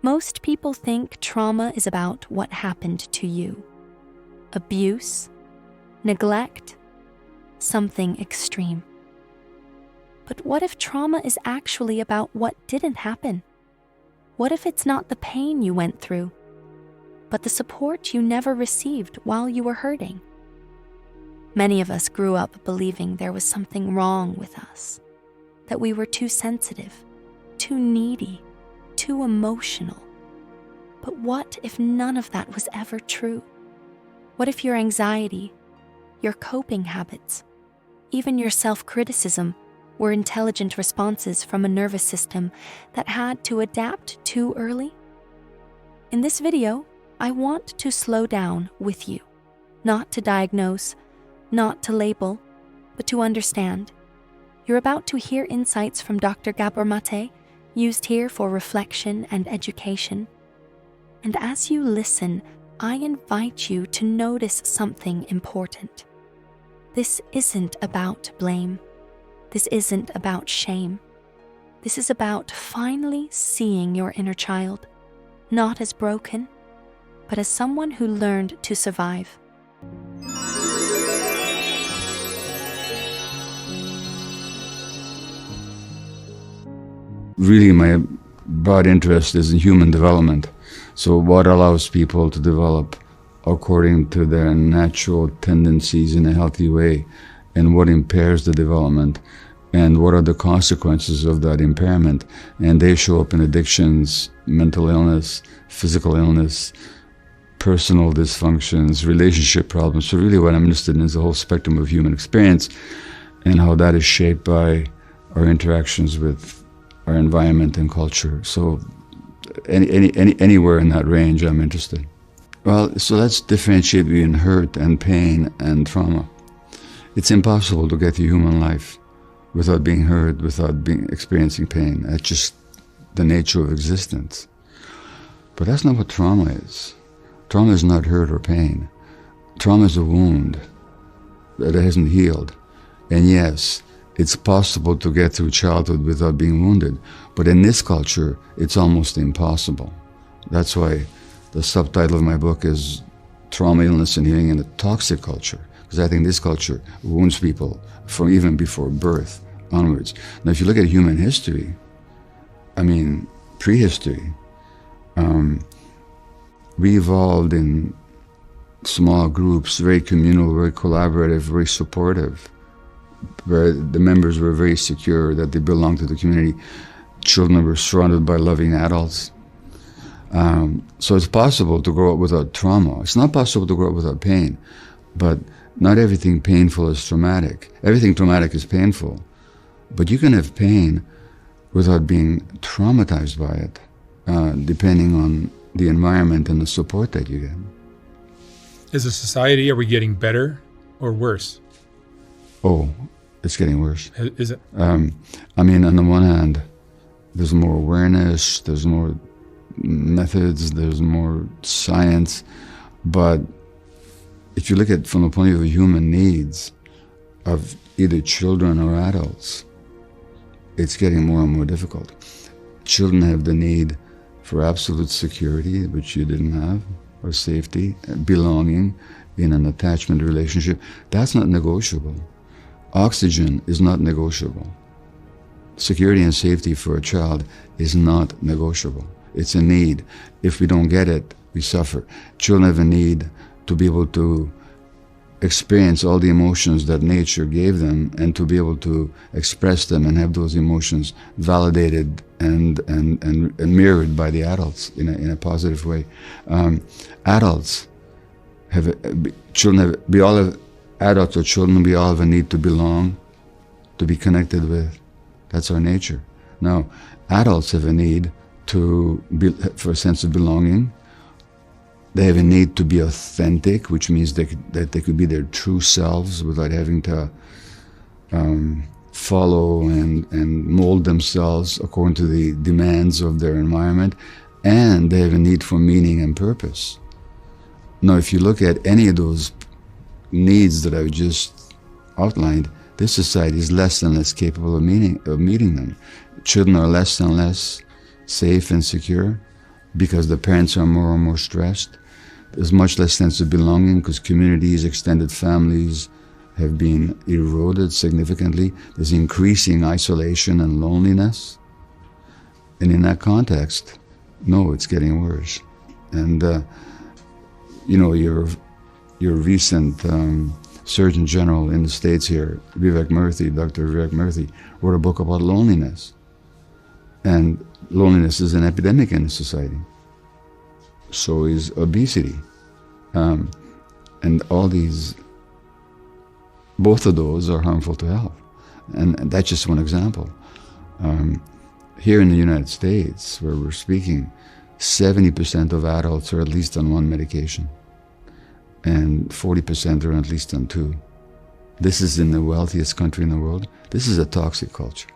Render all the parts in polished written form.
Most people think trauma is about what happened to you. Abuse, neglect, something extreme. But what if trauma is actually about what didn't happen? What if it's not the pain you went through, but the support you never received while you were hurting? Many of us grew up believing there was something wrong with us, that we were too sensitive, too needy, too emotional. But what if none of that was ever true? What if your anxiety, your coping habits, even your self-criticism were intelligent responses from a nervous system that had to adapt too early? In this video, I want to slow down with you, not to diagnose, not to label, but to understand. You're about to hear insights from Dr. Gabor Maté, used here for reflection and education. And as you listen, I invite you to notice something important. This isn't about blame. This isn't about shame. This is about finally seeing your inner child, not as broken, but as someone who learned to survive. Really, my broad interest is in human development. So what allows people to develop according to their natural tendencies in a healthy way, and what impairs the development, and what are the consequences of that impairment. And they show up in addictions, mental illness, physical illness, personal dysfunctions, relationship problems. So really what I'm interested in is the whole spectrum of human experience and how that is shaped by our interactions with our environment and culture. So anywhere in that range, I'm interested. Well, so let's differentiate between hurt and pain and trauma. It's impossible to get through human life without being hurt, without experiencing pain. That's just the nature of existence. But that's not what trauma is. Trauma is not hurt or pain. Trauma is a wound that hasn't healed. And yes, it's possible to get through childhood without being wounded, but in this culture, it's almost impossible. That's why the subtitle of my book is Trauma, Illness, and Healing in a Toxic Culture, because I think this culture wounds people from even before birth onwards. Now, if you look at human history, prehistory, we evolved in small groups, very communal, very collaborative, very supportive, where the members were very secure that they belonged to the community. Children were surrounded by loving adults. So it's possible to grow up without trauma. It's not possible to grow up without pain, but not everything painful is traumatic. Everything traumatic is painful, but you can have pain without being traumatized by it, depending on the environment and the support that you get. As a society, are we getting better or worse? Oh, it's getting worse. Is it? On the one hand, there's more awareness, there's more methods, there's more science, but if you look at it from the point of view of human needs of either children or adults, it's getting more and more difficult. Children have the need for absolute security, which you didn't have, or safety, belonging in an attachment relationship. That's not negotiable. Oxygen is not negotiable. Security and safety for a child is not negotiable. It's a need. If we don't get it, we suffer. Children have a need to be able to experience all the emotions that nature gave them and to be able to express them and have those emotions validated and mirrored by the adults in a positive way. Adults have, adults or children, we all have a need to belong, to be connected with. That's our nature. Now, adults have a need for a sense of belonging. They have a need to be authentic, which means that they could be their true selves without having to follow and mold themselves according to the demands of their environment. And they have a need for meaning and purpose. Now, if you look at any of those needs that I've just outlined, this society is less and less capable of meeting them. Children are less and less safe and secure. because the parents are more and more stressed. There's much less sense of belonging because communities, extended families have been eroded significantly. There's increasing isolation and loneliness. And in that context, no, it's getting worse. And, your recent Surgeon General in the States here, Dr. Vivek Murthy, wrote a book about loneliness. And loneliness is an epidemic in society. So is obesity. And all these, both of those are harmful to health. And that's just one example. Here in the United States, where we're speaking, 70% of adults are at least on one medication. And 40% are at least on two. This is in the wealthiest country in the world. This is a toxic culture.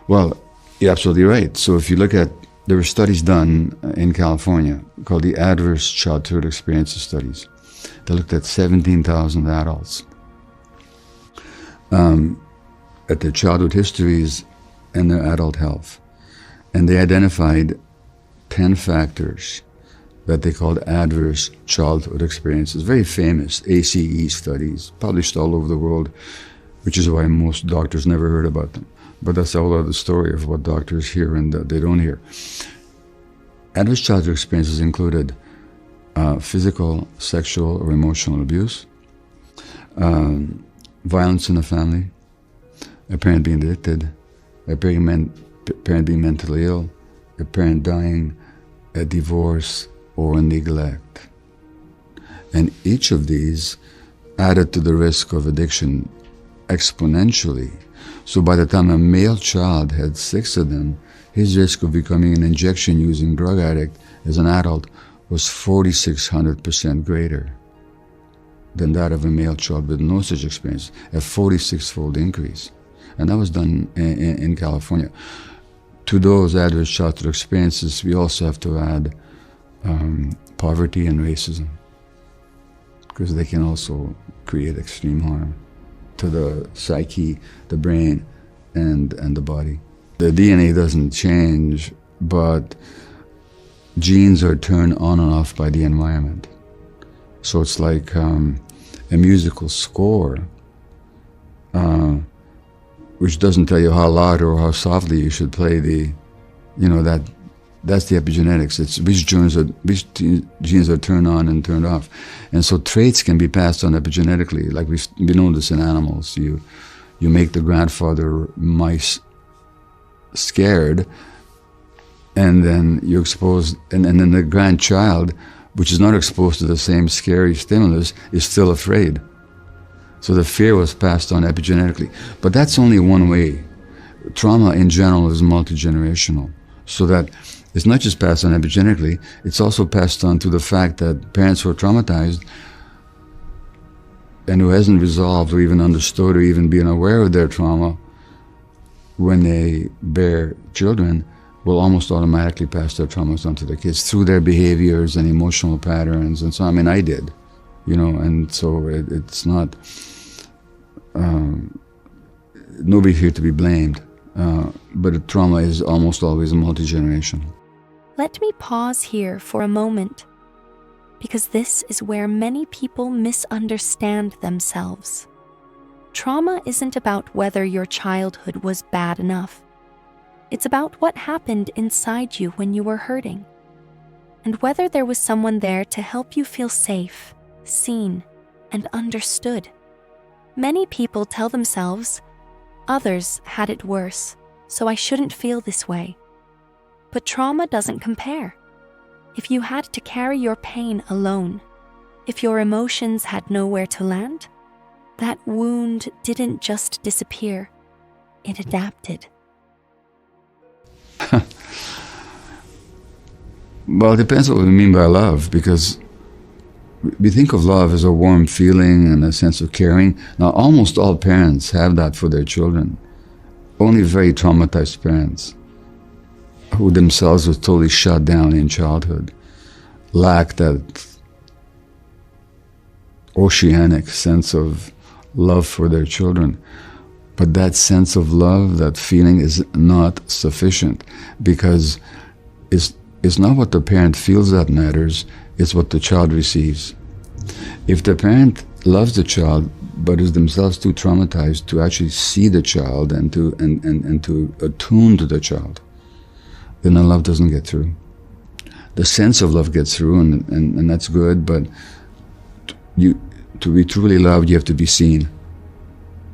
Well, you're absolutely right. So if you look at, there were studies done in California called the Adverse Childhood Experiences Studies. They looked at 17,000 adults at their childhood histories and their adult health. And they identified 10 factors that they called adverse childhood experiences. Very famous ACE studies, published all over the world, which is why most doctors never heard about them. But that's a whole other story of what doctors hear and that they don't hear. Adverse childhood experiences included physical, sexual, or emotional abuse, violence in the family, a parent being addicted, a parent being mentally ill, a parent dying, a divorce, or a neglect. And each of these added to the risk of addiction exponentially. So by the time a male child had 6 of them, his risk of becoming an injection-using drug addict as an adult was 4,600% greater than that of a male child with no such experience, a 46-fold increase. And that was done in California. To those adverse childhood experiences, we also have to add poverty and racism, because they can also create extreme harm to the psyche, the brain, and the body. The DNA doesn't change, but genes are turned on and off by the environment. So it's like a musical score, which doesn't tell you how loud or how softly you should play that's the epigenetics. It's which genes are turned on and turned off. And so traits can be passed on epigenetically, like we know this in animals. You make the grandfather mice scared, and then you expose, and then the grandchild, which is not exposed to the same scary stimulus, is still afraid. So the fear was passed on epigenetically. But that's only one way. Trauma in general is multi-generational, so that it's not just passed on epigenetically, it's also passed on to the fact that parents who are traumatized and who hasn't resolved or even understood or even been aware of their trauma when they bear children will almost automatically pass their traumas on to their kids through their behaviors and emotional patterns and so on. I mean, I did, and so it's not, nobody's here to be blamed, but trauma is almost always multi-generational. Let me pause here for a moment, because this is where many people misunderstand themselves. Trauma isn't about whether your childhood was bad enough. It's about what happened inside you when you were hurting, and whether there was someone there to help you feel safe, seen, and understood. Many people tell themselves, others had it worse, so I shouldn't feel this way. But trauma doesn't compare. If you had to carry your pain alone, if your emotions had nowhere to land, that wound didn't just disappear, it adapted. Well, it depends what we mean by love, because we think of love as a warm feeling and a sense of caring. Now, almost all parents have that for their children. Only very traumatized parents, who themselves were totally shut down in childhood, lack that oceanic sense of love for their children. But that sense of love, that feeling, is not sufficient, because it's not what the parent feels that matters, it's what the child receives. If the parent loves the child but is themselves too traumatized to actually see the child and to attune to the child, then the love doesn't get through. The sense of love gets through, and that's good, but to be truly loved, you have to be seen.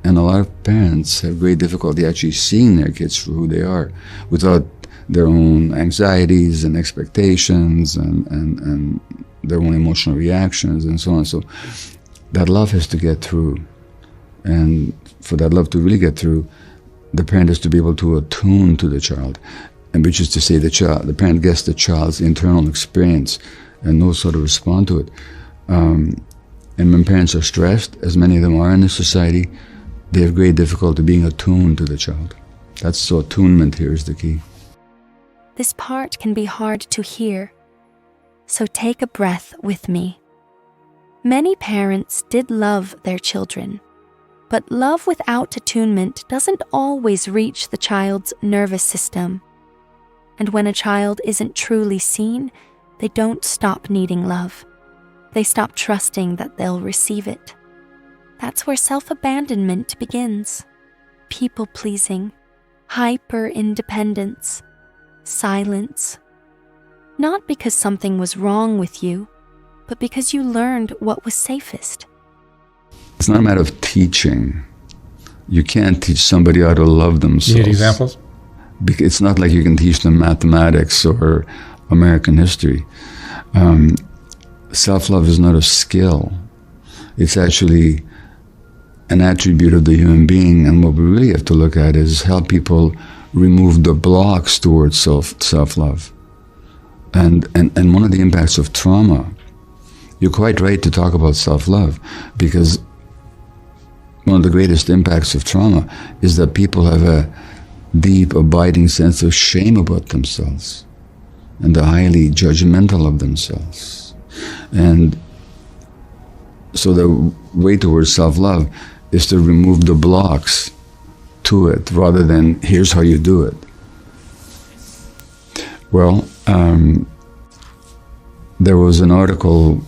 And a lot of parents have great difficulty actually seeing their kids for who they are, without their own anxieties and expectations and their own emotional reactions and so on. So that love has to get through. And for that love to really get through, the parent has to be able to attune to the child. And which is to say, the parent gets the child's internal experience and knows how to respond to it. And when parents are stressed, as many of them are in this society, they have great difficulty being attuned to the child. So attunement here is the key. This part can be hard to hear, so take a breath with me. Many parents did love their children, but love without attunement doesn't always reach the child's nervous system. And when a child isn't truly seen, they don't stop needing love. They stop trusting that they'll receive it. That's where self-abandonment begins. People-pleasing, hyper-independence, silence. Not because something was wrong with you, but because you learned what was safest. It's not a matter of teaching. You can't teach somebody how to love themselves. You need examples? It's not like you can teach them mathematics or American history. Self-love is not a skill. It's actually an attribute of the human being, and what we really have to look at is help people remove the blocks towards self-love. And one of the impacts of trauma, you're quite right to talk about self-love, because one of the greatest impacts of trauma is that people have a deep, abiding sense of shame about themselves, and they're highly judgmental of themselves. And so the way towards self-love is to remove the blocks to it, rather than here's how you do it. Well, there was an article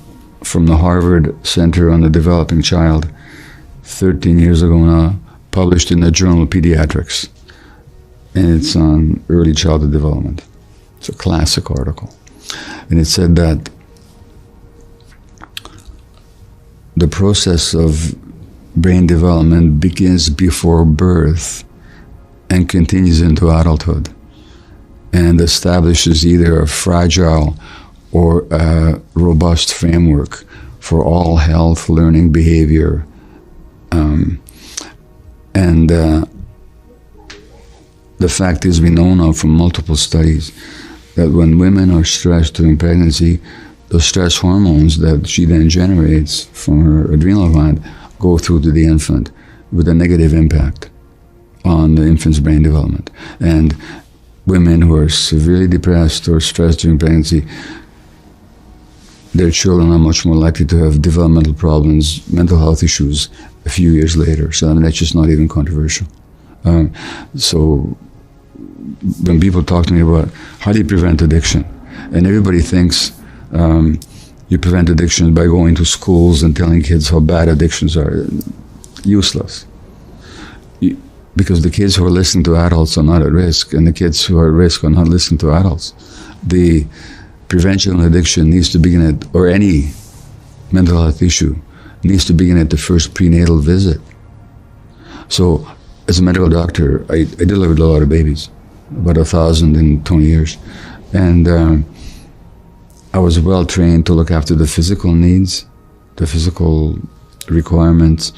from the Harvard Center on the Developing Child 13 years ago now, published in the Journal of Pediatrics, and it's on early childhood development. It's a classic article. And it said that the process of brain development begins before birth and continues into adulthood, and establishes either a fragile or a robust framework for all health, learning, behavior. The fact is, we know now from multiple studies that when women are stressed during pregnancy, the stress hormones that she then generates from her adrenal gland go through to the infant with a negative impact on the infant's brain development. And women who are severely depressed or stressed during pregnancy, their children are much more likely to have developmental problems, mental health issues a few years later. So I mean, that's just not even controversial. So when people talk to me about how do you prevent addiction, and everybody thinks you prevent addiction by going to schools and telling kids how bad addictions are. Useless. Because the kids who are listening to adults are not at risk, and the kids who are at risk are not listening to adults. The prevention of addiction needs to begin at, or any mental health issue, needs to begin at the first prenatal visit. So, as a medical doctor, I delivered a lot of babies, about 1,000 in 20 years. And I was well trained to look after the physical needs, the physical requirements,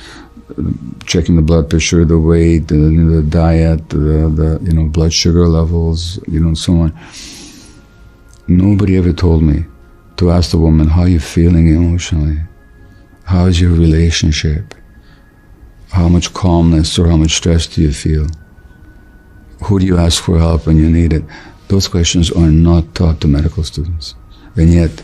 checking the blood pressure, the weight, the diet, the blood sugar levels, so on. Nobody ever told me to ask the woman, how are you feeling emotionally? How is your relationship? How much calmness or how much stress do you feel? Who do you ask for help when you need it? Those questions are not taught to medical students. And yet,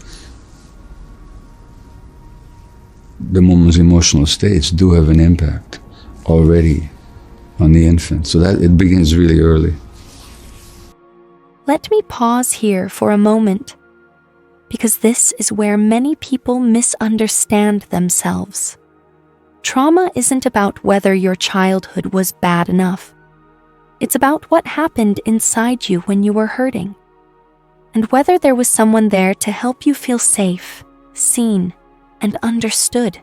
the woman's emotional states do have an impact already on the infant. So that it begins really early. Let me pause here for a moment, because this is where many people misunderstand themselves. Trauma isn't about whether your childhood was bad enough. It's about what happened inside you when you were hurting, and whether there was someone there to help you feel safe, seen, and understood.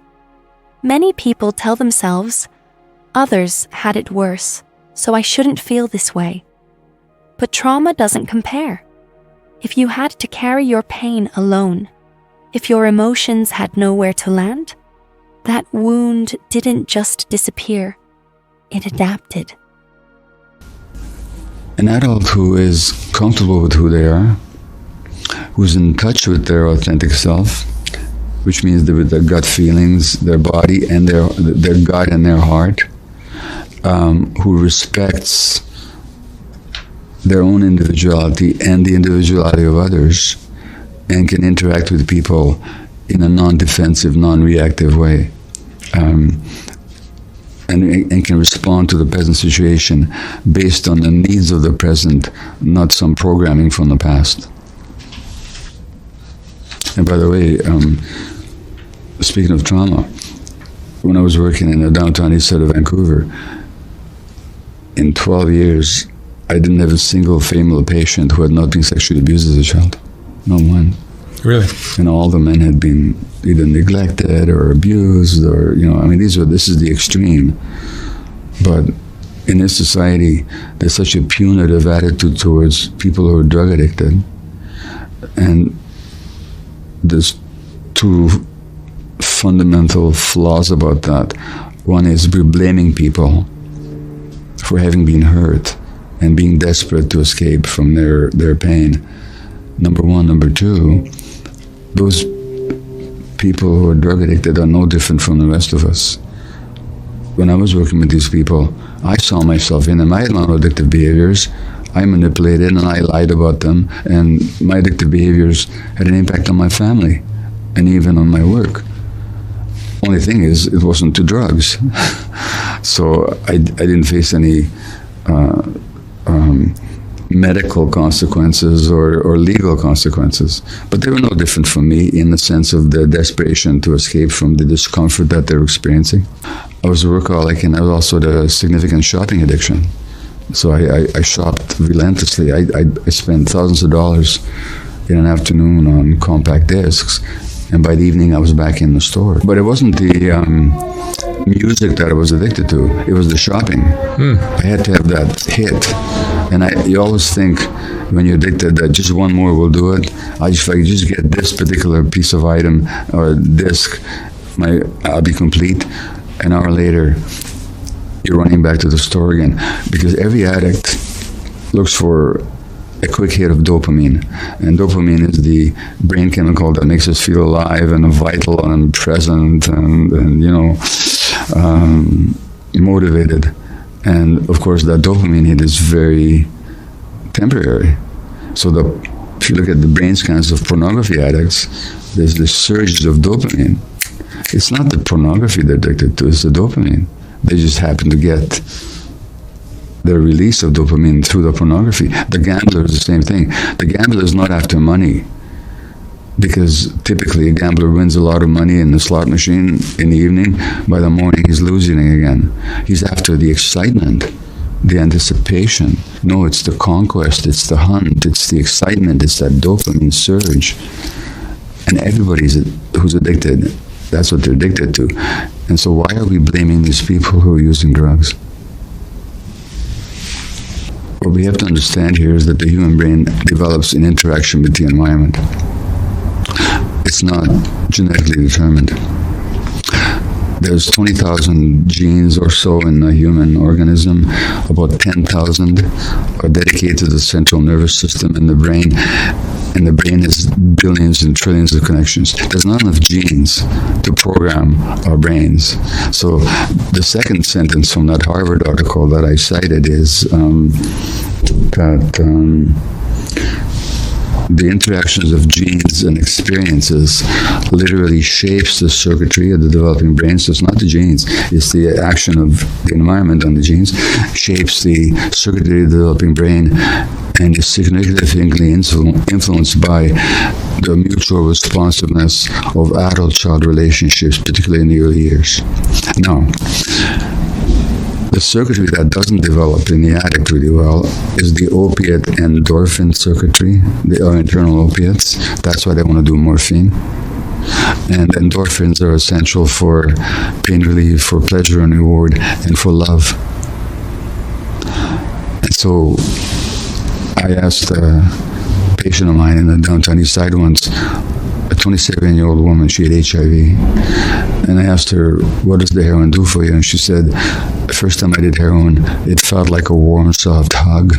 Many people tell themselves, others had it worse, so I shouldn't feel this way. But trauma doesn't compare. If you had to carry your pain alone, if your emotions had nowhere to land, that wound didn't just disappear, it adapted. An adult who is comfortable with who they are, who's in touch with their authentic self, which means with their gut feelings, their body and their gut and their heart, who respects their own individuality and the individuality of others, and can interact with people in a non-defensive, non-reactive way, and can respond to the present situation based on the needs of the present, not some programming from the past. And by the way, speaking of trauma, when I was working in the downtown east side of Vancouver, in 12 years, I didn't have a single female patient who had not been sexually abused as a child. Not one. Really? And all the men had been either neglected or abused, or, this is the extreme. But in this society, there's such a punitive attitude towards people who are drug addicted. And there's two fundamental flaws about that. One is we're blaming people for having been hurt and being desperate to escape from their pain. Number one. Number two, those people who are drug addicted are no different from the rest of us. When I was working with these people, I saw myself in them. I had my own addictive behaviors. I manipulated and I lied about them, and my addictive behaviors had an impact on my family and even on my work. Only thing is, it wasn't to drugs. So I didn't face any medical consequences or legal consequences. But they were no different from me in the sense of the desperation to escape from the discomfort that they're experiencing. I was a workaholic, and I was also had a significant shopping addiction. So I shopped relentlessly. I spent thousands of dollars in an afternoon on compact discs, and by the evening I was back in the store. But it wasn't the music that I was addicted to, it was the shopping. I had to have that hit. And you always think when you're addicted that just one more will do it. If I just get this particular piece of item or disc, I'll be complete. An hour later, you're running back to the store again, because every addict looks for a quick hit of dopamine, and dopamine is the brain chemical that makes us feel alive and vital and present and motivated. And of course, that dopamine hit is very temporary. So if you look at the brain scans of pornography addicts, there's this surge of dopamine. It's not the pornography they're addicted to, it's the dopamine. They just happen to get the release of dopamine through the pornography. The gambler is the same thing. The gambler is not after money, because typically a gambler wins a lot of money in the slot machine in the evening. By the morning, he's losing again. He's after the excitement, the anticipation. No, it's the conquest, it's the hunt, it's the excitement, it's that dopamine surge. And everybody who's addicted, that's what they're addicted to. And so why are we blaming these people who are using drugs? What we have to understand here is that the human brain develops in interaction with the environment. It's not genetically determined. There's 20,000 genes or so in the human organism. About 10,000 are dedicated to the central nervous system in the brain. And the brain has billions and trillions of connections. There's not enough genes to program our brains. So the second sentence from that Harvard article that I cited is that the interactions of genes and experiences literally shapes the circuitry of the developing brain. So it's not the genes, it's the action of the environment on the genes, shapes the circuitry of the developing brain, and is significantly influenced by the mutual responsiveness of adult-child relationships, particularly in the early years. Now, the circuitry that doesn't develop in the addict really well is the opiate endorphin circuitry, our internal opiates. That's why they want to do morphine. And endorphins are essential for pain relief, for pleasure and reward, and for love. And so I asked a patient of mine in the downtown east side once, a 27-year-old woman, she had HIV, and I asked her, what does the heroin do for you? And she said, the first time I did heroin, it felt like a warm, soft hug.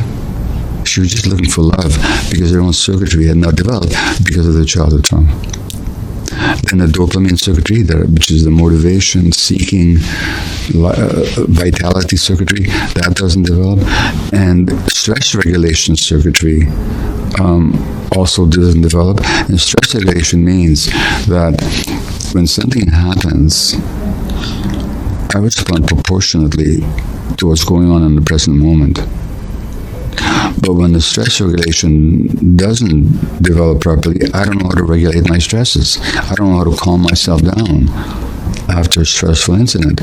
She was just looking for love because her own circuitry had not developed because of the childhood trauma. Then the dopamine circuitry, which is the motivation, seeking, vitality circuitry, that doesn't develop. And stress regulation circuitry also doesn't develop. And stress regulation means that when something happens, I respond proportionately to what's going on in the present moment. But when the stress regulation doesn't develop properly, I don't know how to regulate my stresses. I don't know how to calm myself down after a stressful incident.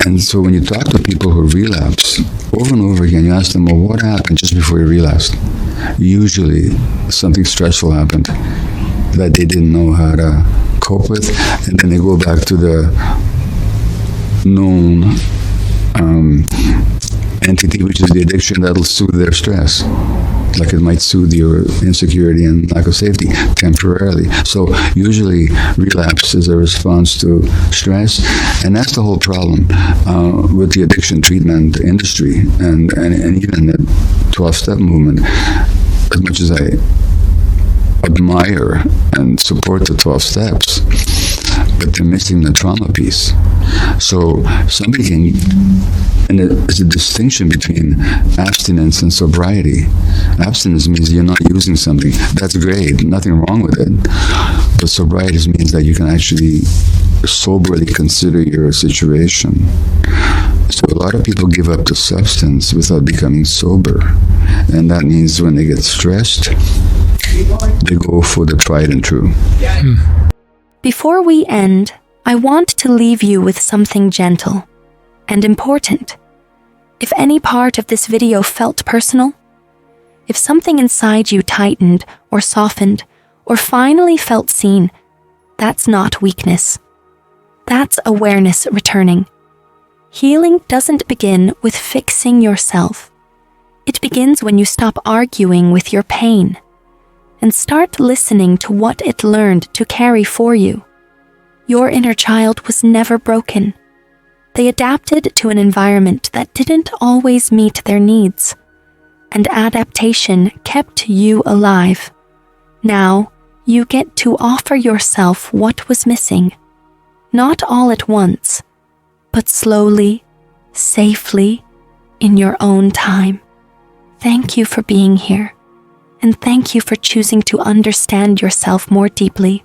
And so when you talk to people who relapse, over and over again, you ask them, well, what happened just before you relapsed? Usually something stressful happened that they didn't know how to cope with, and then they go back to the known entity, which is the addiction, that'll soothe their stress, like it might soothe your insecurity and lack of safety temporarily. So usually relapse is a response to stress, and that's the whole problem with the addiction treatment industry and even the 12-step movement. As much as I admire and support the 12 steps, but they're missing the trauma piece. So somebody can, and there's a distinction between abstinence and sobriety. Abstinence means you're not using something. That's great, nothing wrong with it. But sobriety means that you can actually soberly consider your situation. So a lot of people give up the substance without becoming sober. And that means when they get stressed, they go for the tried and true. Before we end, I want to leave you with something gentle and important. If any part of this video felt personal, if something inside you tightened or softened or finally felt seen, that's not weakness. That's awareness returning. Healing doesn't begin with fixing yourself. It begins when you stop arguing with your pain and start listening to what it learned to carry for you. Your inner child was never broken. They adapted to an environment that didn't always meet their needs, and adaptation kept you alive. Now, you get to offer yourself what was missing, not all at once, but slowly, safely, in your own time. Thank you for being here, and thank you for choosing to understand yourself more deeply.